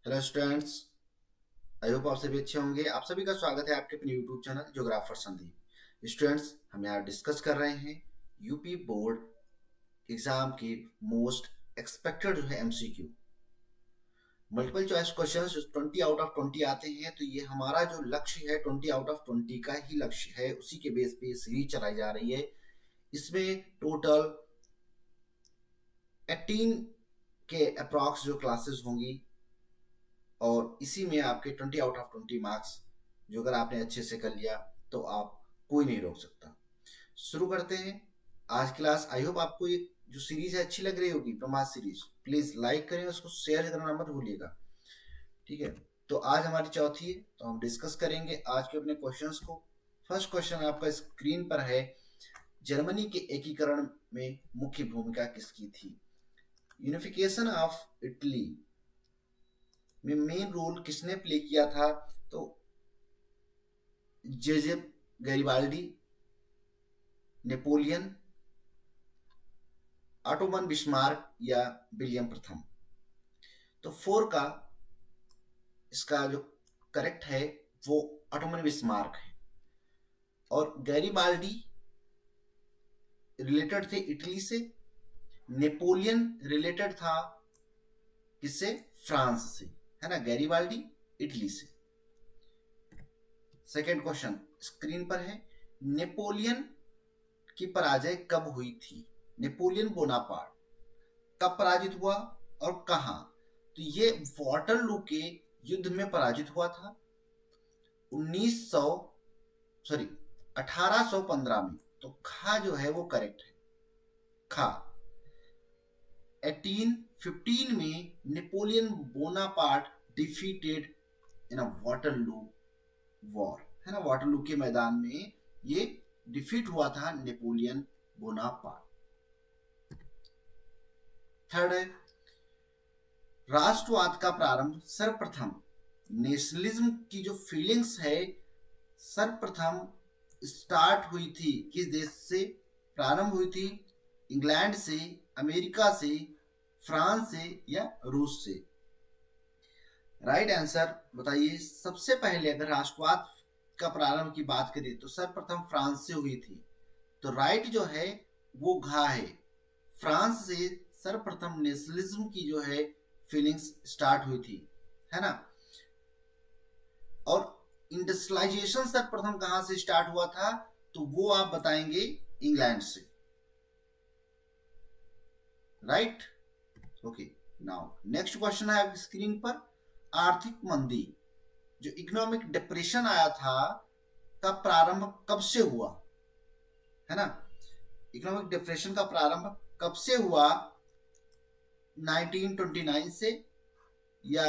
Hello students. I hope आप सभी अच्छे होंगे। आप सभी का स्वागत है आपके अपने YouTube channel geographer Sandeep. Students, हम यहाँ डिस्कस कर रहे हैं यूपी बोर्ड एग्जाम की मोस्ट एक्सपेक्टेड जो है एमसीक्यू मल्टीपल चॉइस क्वेश्चन जो 20 आउट ऑफ 20 आते हैं। तो ये हमारा जो लक्ष्य है 20 आउट ऑफ 20 का ही लक्ष्य है, उसी के बेस पे सीरीज चलाई जा रही है। इसमें टोटल 18 के अप्रॉक्स जो क्लासेस होंगी और इसी में आपके 20 आउट ऑफ 20 मार्क्स जो अगर आपने अच्छे से कर लिया तो आप कोई नहीं रोक सकता। शुरू करते हैं आज क्लास। आई होप आपको ये जो सीरीज है अच्छी लग रही होगी, प्रमास सीरीज। प्लीज लाइक करें, उसको शेयर करना मत भूलिएगा, ठीक है। तो आज हमारी चौथी है, तो हम डिस्कस करेंगे आज के अपने क्वेश्चंस को। फर्स्ट क्वेश्चन आपका स्क्रीन पर है, जर्मनी के एकीकरण में मुख्य भूमिका किसकी थी? यूनिफिकेशन ऑफ इटली में मेन रोल किसने प्ले किया था? तो जेजेप गैरिबाल्डी, नेपोलियन, ऑटोमन बिस्मार्क या विलियम प्रथम। तो फोर का इसका जो करेक्ट है वो ऑटोमन बिस्मार्क है। और गैरिबाल्डी रिलेटेड थे इटली से, नेपोलियन रिलेटेड था किससे? फ्रांस से, है ना। गैरिबाल्डी इटली से। सेकेंड क्वेश्चन स्क्रीन पर है, नेपोलियन की पराजय कब हुई थी? नेपोलियन बोनापार्ट कब पराजित हुआ और कहां? तो ये वाटरलू के युद्ध में पराजित हुआ था 1900 सॉरी 1815 में। तो खा जो है वो करेक्ट है, खा। 1815 में नेपोलियन बोनापार्ट डिफीटेड इन अ वाटरलू वॉर, है ना। वाटरलू के मैदान में ये डिफीट हुआ था नेपोलियन बोनापार्ट। थर्ड है, राष्ट्रवाद का प्रारंभ सर्वप्रथम, नेशनलिज्म की जो फीलिंग्स है सर्वप्रथम स्टार्ट हुई थी किस देश से? प्रारंभ हुई थी इंग्लैंड से, अमेरिका से, फ्रांस से या रूस से? राइट आंसर बताइए। सबसे पहले अगर राष्ट्रवाद का प्रारंभ की बात करें तो सर्वप्रथम फ्रांस से हुई थी। तो राइट जो है वो घा है, फ्रांस से सर्वप्रथम नेशनलिज्म की जो है फीलिंग्स स्टार्ट हुई थी, है ना। और इंडस्ट्रियलाइजेशन सर्वप्रथम कहां से स्टार्ट हुआ था? तो वो आप बताएंगे इंग्लैंड से। Right, okay. Now next question है आपकी स्क्रीन पर, आर्थिक मंदी जो इकोनॉमिक डिप्रेशन आया था का प्रारंभ कब से हुआ, है ना। इकोनॉमिक डिप्रेशन का प्रारंभ कब से हुआ? 1929 से या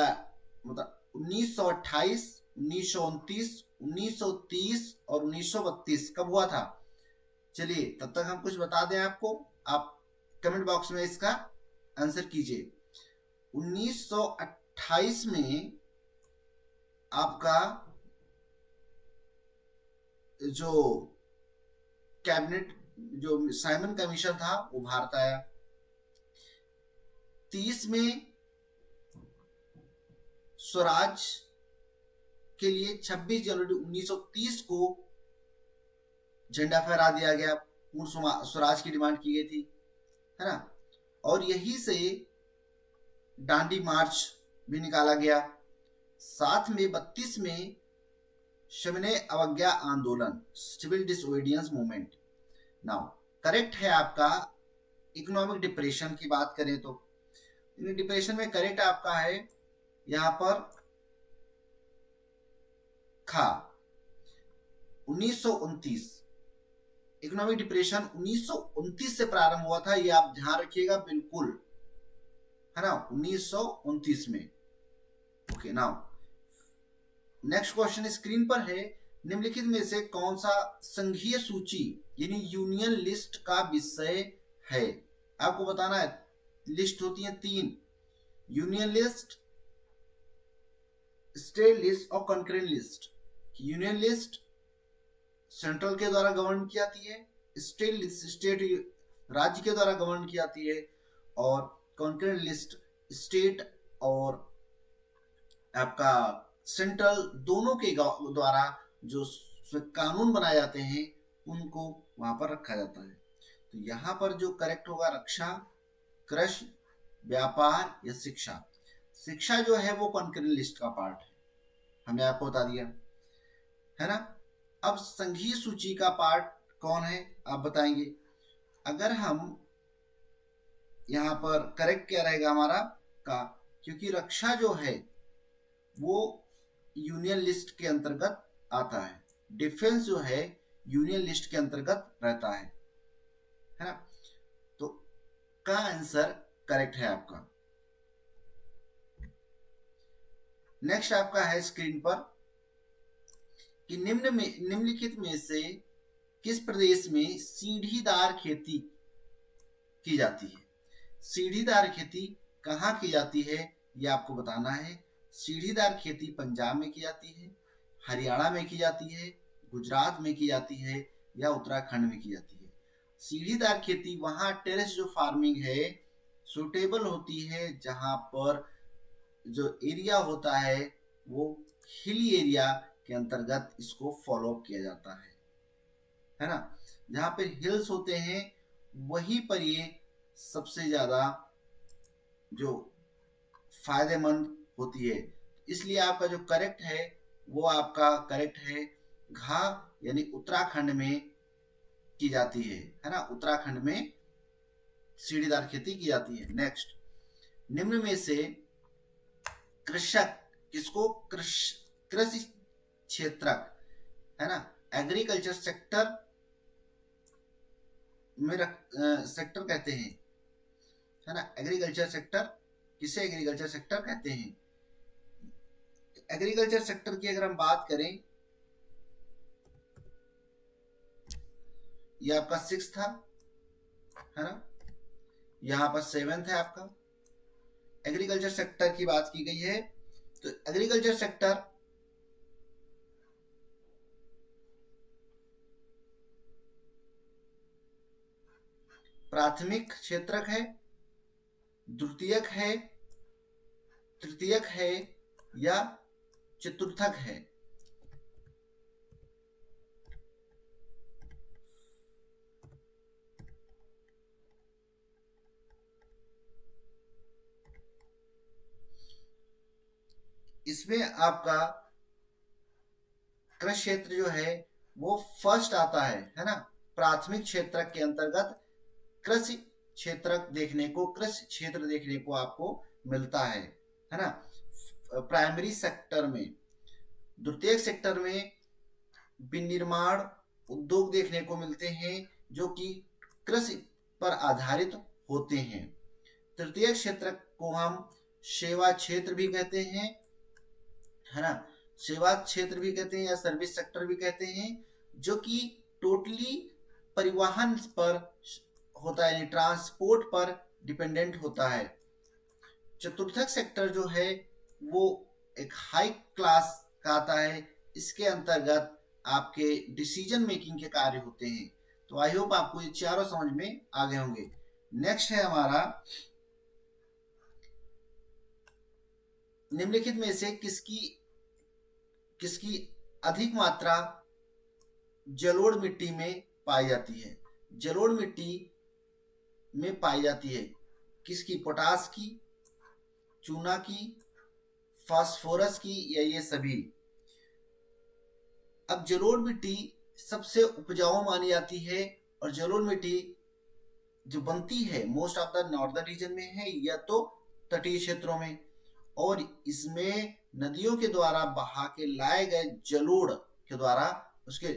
मतलब 1928, 1929, 1930 और 1932 कब हुआ था? चलिए तब तक हम कुछ बता दें आपको, आप कमेंट बॉक्स में इसका आंसर कीजिए। 1928 में आपका जो कैबिनेट जो साइमन कमीशन था वो भारत आया। 30 में स्वराज के लिए 26 जनवरी 1930 को झंडा फहरा दिया गया, पूर्ण स्वराज की डिमांड की गई थी, है ना। और यही से डांडी मार्च भी निकाला गया। साथ में 32 में शमने अवज्ञा आंदोलन, civil disobedience movement. Now correct है आपका, इकोनॉमिक डिप्रेशन की बात करें तो डिप्रेशन में करेक्ट आपका है यहां पर खा 1929। इकोनॉमिक डिप्रेशन 1929 से प्रारंभ हुआ था, ये आप ध्यान रखिएगा बिल्कुल, है ना, 1929 में। Okay, now next question screen पर है, निम्नलिखित में से कौन सा संघीय सूची यानी यूनियन लिस्ट का विषय है? आपको बताना है, लिस्ट होती है तीन, यूनियन लिस्ट, स्टेट लिस्ट और concurrent list. Union list central के द्वारा गवर्न की जाती है, स्टेट लिस्ट स्टेट राज्य के द्वारा गवर्न की जाती है, और कंकरेंट लिस्ट स्टेट और आपका सेंट्रल दोनों के द्वारा जो कानून बनाए जाते हैं उनको वहां पर रखा जाता है। तो यहाँ पर जो करेक्ट होगा रक्षा, कृषि, व्यापार या शिक्षा। शिक्षा जो है वो कॉन्करेंट लिस्ट का पार्ट है, हमने आपको बता दिया है ना। अब संघीय सूची का पार्ट कौन है आप बताएंगे। अगर हम यहाँ पर करेक्ट क्या रहेगा हमारा का, क्योंकि रक्षा जो है वो यूनियन लिस्ट के अंतर्गत आता है, डिफेंस जो है यूनियन लिस्ट के अंतर्गत रहता है ना। तो का आंसर करेक्ट है आपका। नेक्स्ट आपका है स्क्रीन पर कि निम्नलिखित में से किस प्रदेश में सीढ़ीदार खेती की जाती है। सीढ़ीदार खेती कहाँ की जाती है ये आपको बताना है। सीढ़ीदार खेती पंजाब में की जाती है, हरियाणा में की जाती है, गुजरात में की जाती है या उत्तराखंड में की जाती है। सीढ़ीदार खेती वहां टेरेस जो फार्मिंग है सुटेबल होती है जहां पर जो एरिया होता है वो हिली एरिया के अंतर्गत इसको फॉलो किया जाता है ना। जहां पर हिल्स होते हैं वहीं पर ये सबसे ज्यादा जो फायदेमंद होती है। इसलिए आपका जो करेक्ट है वो आपका करेक्ट है घा, यानी उत्तराखंड में की जाती है ना। उत्तराखंड में सीढ़ीदार खेती की जाती है। नेक्स्ट, निम्न में से कृषक किसको कृषि क्षेत्रक है ना, एग्रीकल्चर सेक्टर में सेक्टर कहते हैं है ना। एग्रीकल्चर सेक्टर किसे एग्रीकल्चर सेक्टर कहते हैं। एग्रीकल्चर सेक्टर की अगर हम बात करें, ये आपका 6 था है ना, यहाँ पर 7 है आपका। एग्रीकल्चर सेक्टर की बात की गई है तो एग्रीकल्चर सेक्टर प्राथमिक क्षेत्रक है, द्वितीयक है, तृतीयक है या चतुर्थक है। इसमें आपका कृषि क्षेत्र जो है वो फर्स्ट आता है ना। प्राथमिक क्षेत्र के अंतर्गत कृषि क्षेत्र देखने को आपको मिलता है ना। प्राइमरी सेक्टर में, द्वितीयक सेक्टर में विनिर्माण उद्योग देखने को मिलते हैं जो कि कृषि पर आधारित होते हैं। तृतीय क्षेत्र को हम सेवा क्षेत्र भी कहते हैं है ना, सेवा क्षेत्र भी कहते हैं या सर्विस सेक्टर भी कहते हैं, जो कि टोटली परिवहन पर होता है, ट्रांसपोर्ट पर डिपेंडेंट होता है। चतुर्थक सेक्टर जो है वो एक हाई क्लास का आता है, इसके अंतर्गत आपके डिसीजन मेकिंग के कार्य होते हैं। तो आई होप आपको ये चारों समझ में आ गए होंगे। नेक्स्ट है हमारा, निम्नलिखित में से किसकी अधिक मात्रा जलोढ़ मिट्टी में पाई जाती है। जलोढ़ मिट्टी में पाई जाती है किसकी, पोटास की, चूना की, फास्फोरस की या ये सभी। अब जलोढ़ मिट्टी सबसे उपजाऊ मानी जाती है और जलोढ़ मिट्टी जो बनती है most of the northern region में है या तो तटीय क्षेत्रों में, और इसमें नदियों के द्वारा बहा के लाए गए जलोढ़ के द्वारा उसके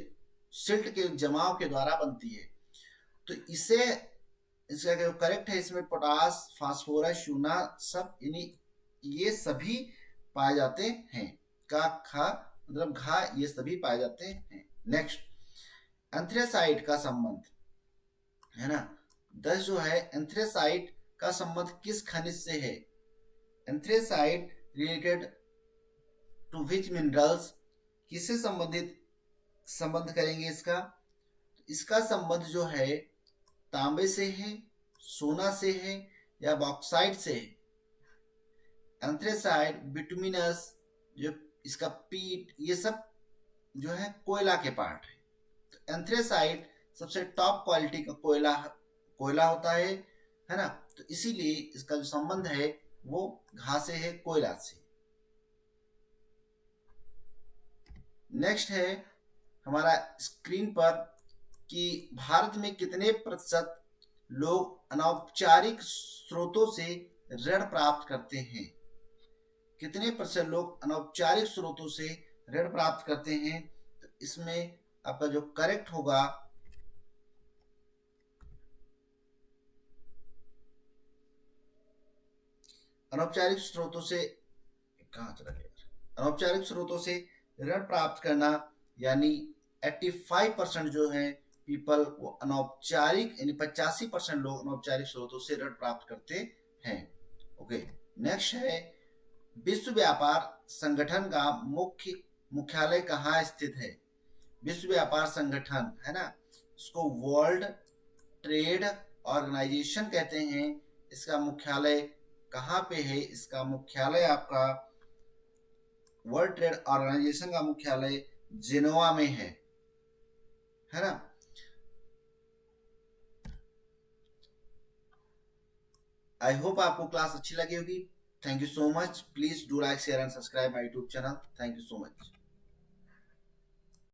सिल्ट के जमाव के द्वारा बनती है। तो इसका जो करेक्ट है इसमें पोटास, फास्फोरस, चूना सब ये सभी पाए जाते हैं। का खा मतलब घा ये सभी पाए जाते हैं। नेक्स्ट, एंथ्रेसाइट का संबंध है ना। 10 जो है एंथ्रेसाइट का संबंध किस खनिज से है। Anthracite related to which minerals, किससे संबंध करेंगे इसका संबंध जो है तांबे से है, सोना से है या बॉक्साइट से है। एंथ्रेसाइट बिटुमिनस जो इसका पीट, ये सब जो है कोयला के पार्ट है। तो एंथ्रेसाइट सबसे टॉप क्वालिटी का कोयला कोयला होता है ना। तो इसीलिए इसका जो संबंध है वो घा से है, कोयला से। नेक्स्ट है हमारा स्क्रीन पर कि भारत में कितने प्रतिशत लोग अनौपचारिक स्रोतों से ऋण प्राप्त करते हैं। कितने प्रतिशत लोग अनौपचारिक स्रोतों से ऋण प्राप्त करते हैं। तो इसमें आपका जो करेक्ट होगा अनौपचारिक स्रोतों से, कहां चला गया, अनौपचारिक स्रोतों से ऋण प्राप्त करना, यानी 85% जो है पीपल वो अनौपचारिक, यानी 85% लोग अनौपचारिक स्रोतों से ऋण प्राप्त करते हैं। ओके, नेक्स्ट है विश्व व्यापार संगठन का मुख्यालय कहाँ स्थित है। विश्व व्यापार संगठन है ना, इसको वर्ल्ड ट्रेड ऑर्गेनाइजेशन कहते हैं। इसका मुख्यालय कहाँ पे है। इसका मुख्यालय आपका वर्ल्ड ट्रेड ऑर्गेनाइजेशन का मुख्यालय जिनोवा में है ना। आई होप आपको क्लास अच्छी लगी होगी। Thank you so much. Please do like share and subscribe my YouTube channel. Thank you so much.